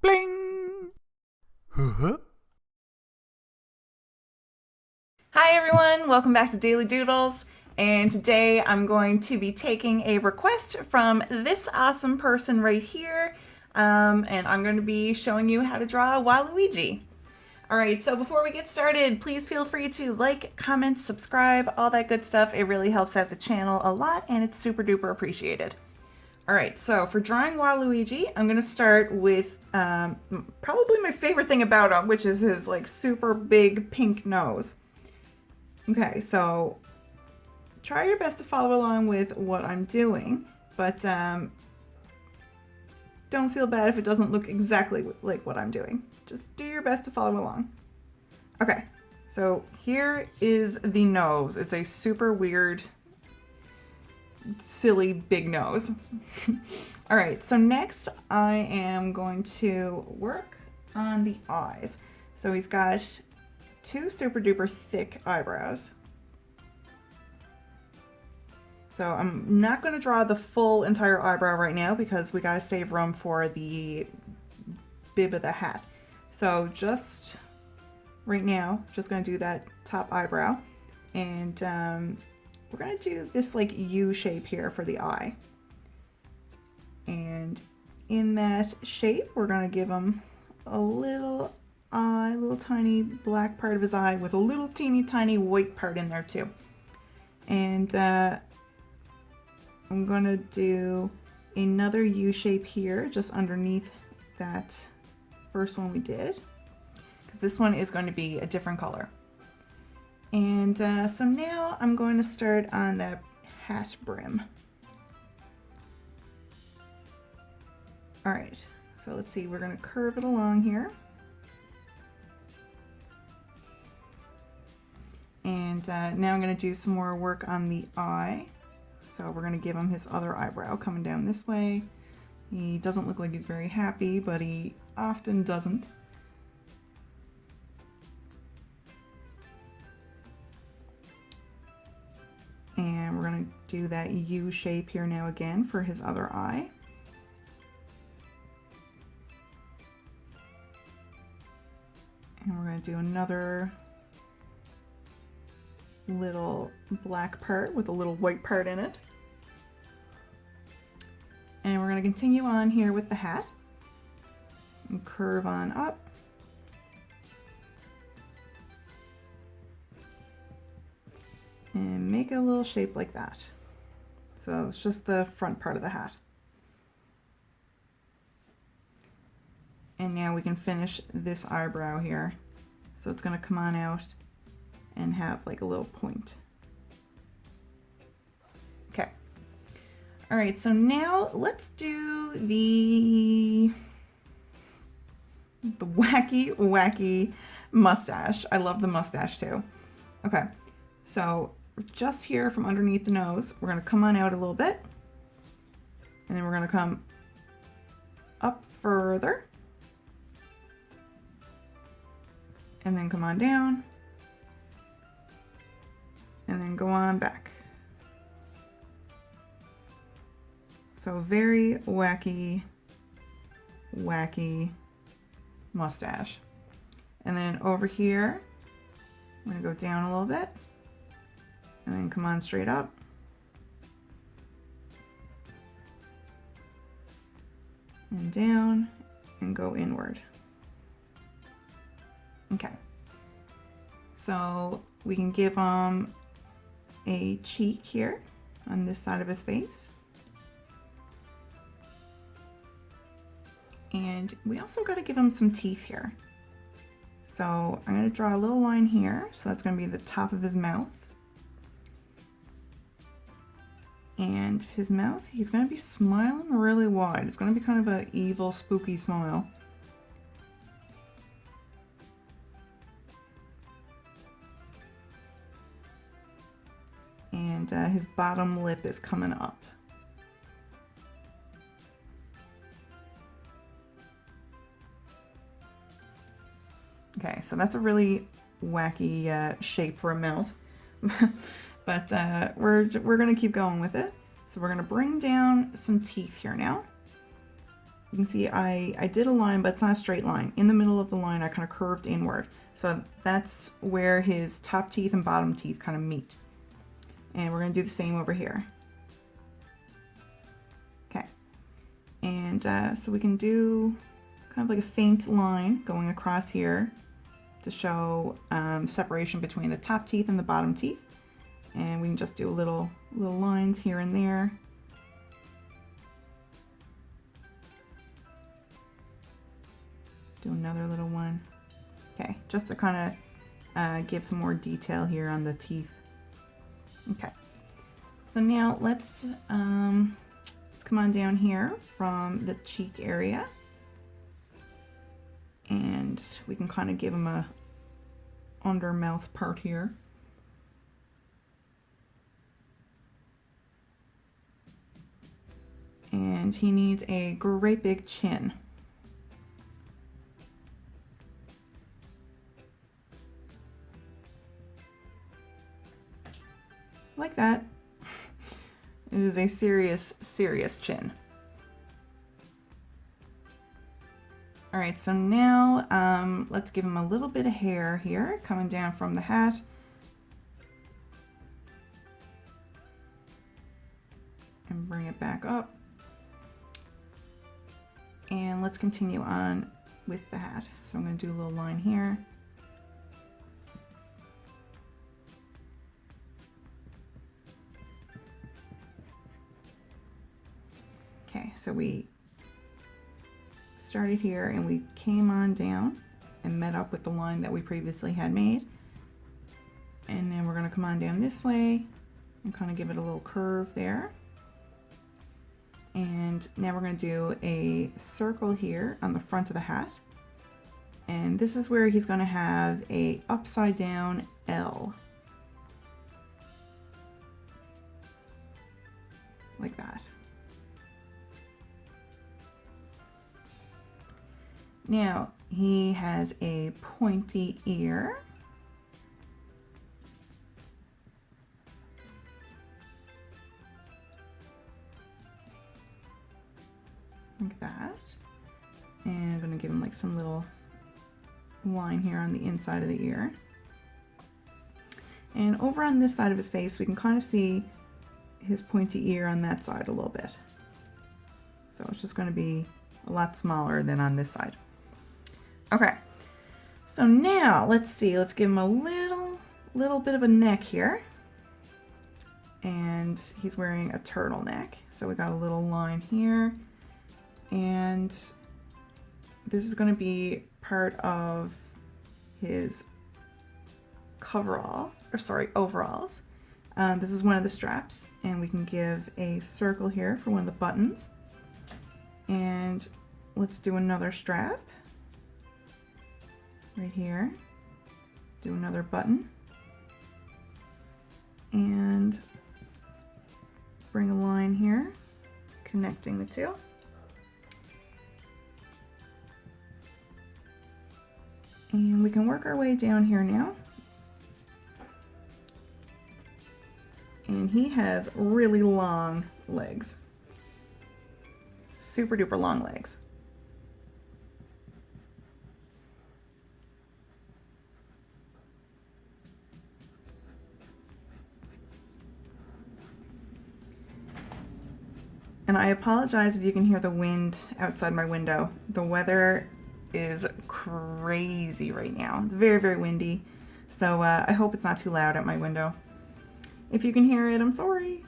Bling! Huh? Hi everyone, welcome back to Daily Doodles. And today I'm going to be taking a request from this awesome person right here. And I'm going to be showing you how to draw Waluigi. Alright, so before we get started, please feel free to like, comment, subscribe, all that good stuff. It really helps out the channel a lot and it's super duper appreciated. Alright, so for drawing Waluigi, I'm going to start with probably my favorite thing about him, which is his like super big pink nose. Okay, so try your best to follow along with what I'm doing, but don't feel bad if it doesn't look exactly like what I'm doing. Just do your best to follow along. Okay, so here is the nose. It's a super weird, silly big nose. All right, so next I am going to work on the eyes. So he's got two super duper thick eyebrows. So I'm not going to draw the full entire eyebrow right now because we got to save room for the bib of the hat. So just right now, just going to do that top eyebrow. And we're going to do this like U shape here for the eye. And in that shape, we're going to give him a little eye, little tiny black part of his eye with a little teeny tiny white part in there too. And I'm gonna do another U shape here just underneath that first one we did, because this one is going to be a different color. And so now I'm going to start on the hat brim. All right, so let's see, we're gonna curve it along here. And now I'm going to do some more work on the eye. So we're going to give him his other eyebrow coming down this way. He doesn't look like he's very happy, but he often doesn't. And we're going to do that U shape here now again for his other eye. And we're going to do another little black part with a little white part in it. And we're going to continue on here with the hat and curve on up. And make a little shape like that. So it's just the front part of the hat. And now we can finish this eyebrow here. So it's going to come on out and have like a little point. Okay. All right, so now let's do the wacky mustache. I love the mustache too. Okay, so just here from underneath the nose, we're gonna come on out a little bit, and then we're gonna come up further, and then come on down, and then go on back. So very wacky mustache. And then over here, I'm gonna go down a little bit and then come on straight up. And down and go inward. Okay. So we can give him a cheek here on this side of his face. And we also got to give him some teeth here. So I'm going to draw a little line here. So that's going to be the top of his mouth. And his mouth, he's going to be smiling really wide. It's going to be kind of an evil, spooky smile. And his bottom lip is coming up. Okay, so that's a really wacky shape for a mouth, but we're gonna keep going with it. So we're gonna bring down some teeth here now. You can see I did a line, but it's not a straight line. In the middle of the line, I kind of curved inward. So that's where his top teeth and bottom teeth kind of meet. And we're going to do the same over here. Okay. And so we can do kind of like a faint line going across here to show separation between the top teeth and the bottom teeth. And we can just do little lines here and there. Do another little one. Okay, just to kind of give some more detail here on the teeth. Okay, so now let's come on down here from the cheek area, and we can kind of give him a under mouth part here. And he needs a great big chin. Like that. It is a serious, serious chin. All right, so now let's give him a little bit of hair here coming down from the hat. And bring it back up. And let's continue on with the hat. So I'm going to do a little line here. Okay, so we started here and we came on down and met up with the line that we previously had made. And then we're going to come on down this way and kind of give it a little curve there. And now we're going to do a circle here on the front of the hat. And this is where he's going to have a upside down L. Like that. Now he has a pointy ear. Like that. And I'm going to give him like some little line here on the inside of the ear. And over on this side of his face, we can kind of see his pointy ear on that side a little bit. So it's just going to be a lot smaller than on this side. Okay, so now let's see, let's give him a little bit of a neck here. And he's wearing a turtleneck. So we got a little line here. And this is going to be part of his overalls. This is one of the straps, and we can give a circle here for one of the buttons. And let's do another strap right here. Do another button. And bring a line here, connecting the two. And we can work our way down here now. And he has really long legs. Super duper long legs. And I apologize if you can hear the wind outside my window. The weather is crazy right now. It's very, very windy. So I hope it's not too loud at my window. If you can hear it, I'm sorry.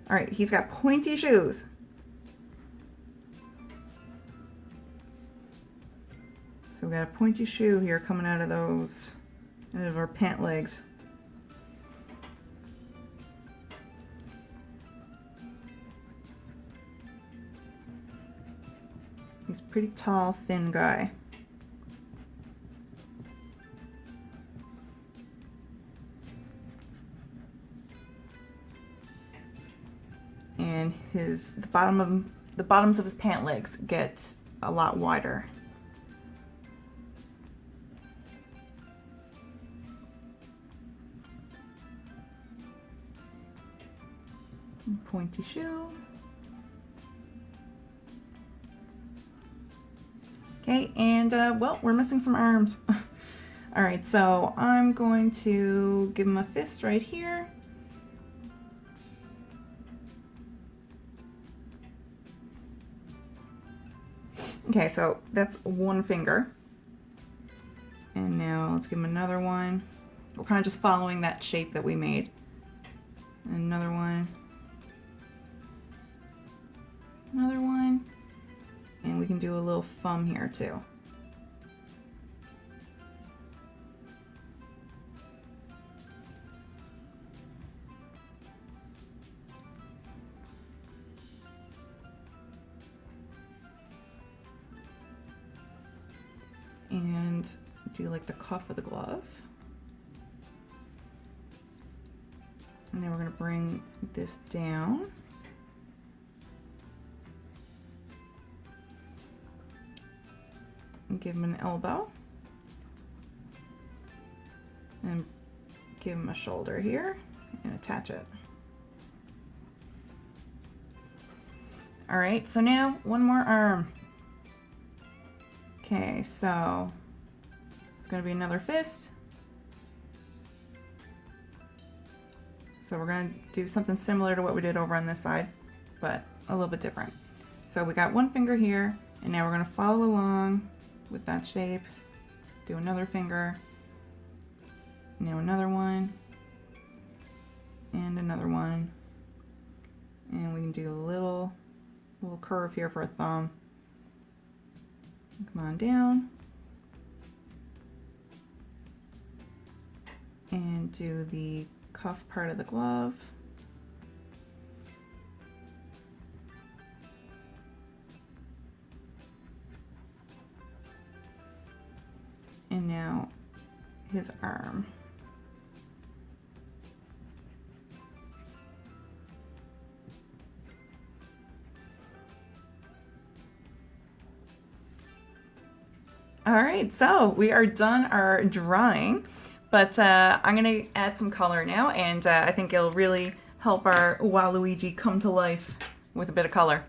All right, he's got pointy shoes. So we got a pointy shoe here coming out of our pant legs. He's a pretty tall, thin guy. And the bottoms of his pant legs get a lot wider. Pointy shoe. Okay, and well, we're missing some arms. All right, so I'm going to give him a fist right here. Okay, so that's one finger. And now let's give him another one. We're kind of just following that shape that we made. Another one. Another one. And we can do a little thumb here too. And do like the cuff of the glove. And then we're going to bring this down. And give him an elbow. And give him a shoulder here and attach it. All right, so now one more arm. Okay, so it's going to be another fist. So we're going to do something similar to what we did over on this side, but a little bit different. So we got one finger here, and now we're going to follow along with that shape. Do another finger. Now another one. And another one. And we can do a little curve here for a thumb. Come on down. And do the cuff part of the glove. And now his arm. All right, so we are done our drawing, but I'm gonna add some color now, and I think it'll really help our Waluigi come to life with a bit of color.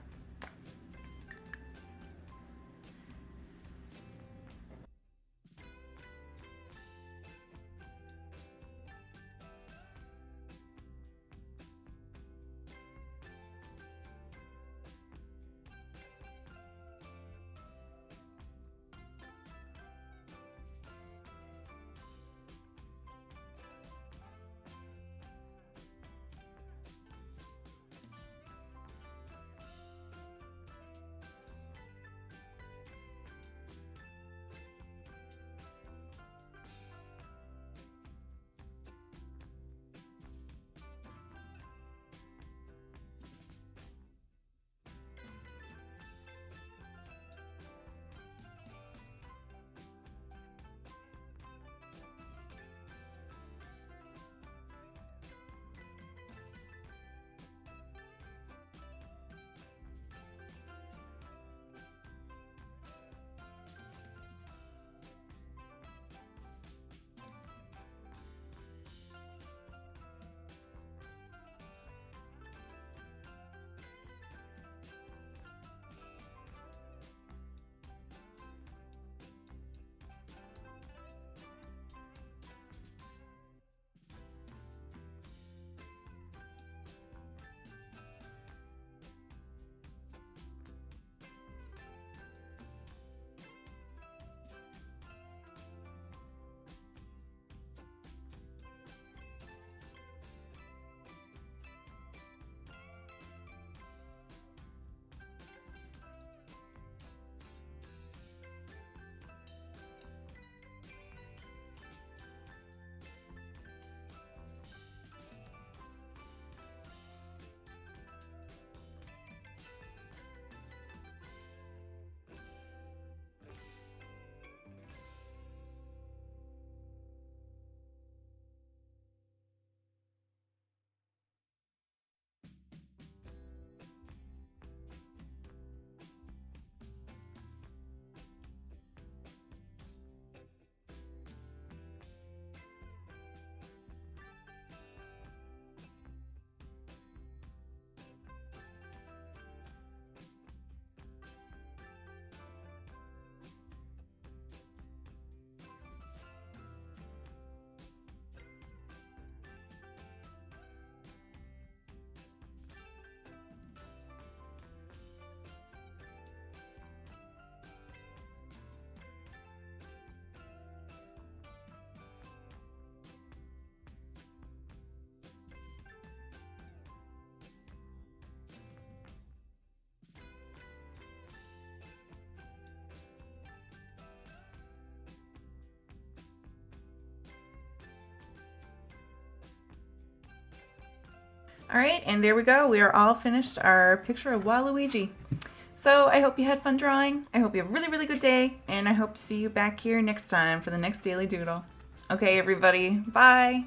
All right, and there we go. We are all finished our picture of Waluigi. So I hope you had fun drawing. I hope you have a really, really good day, and I hope to see you back here next time for the next Daily Doodle. Okay, everybody, bye.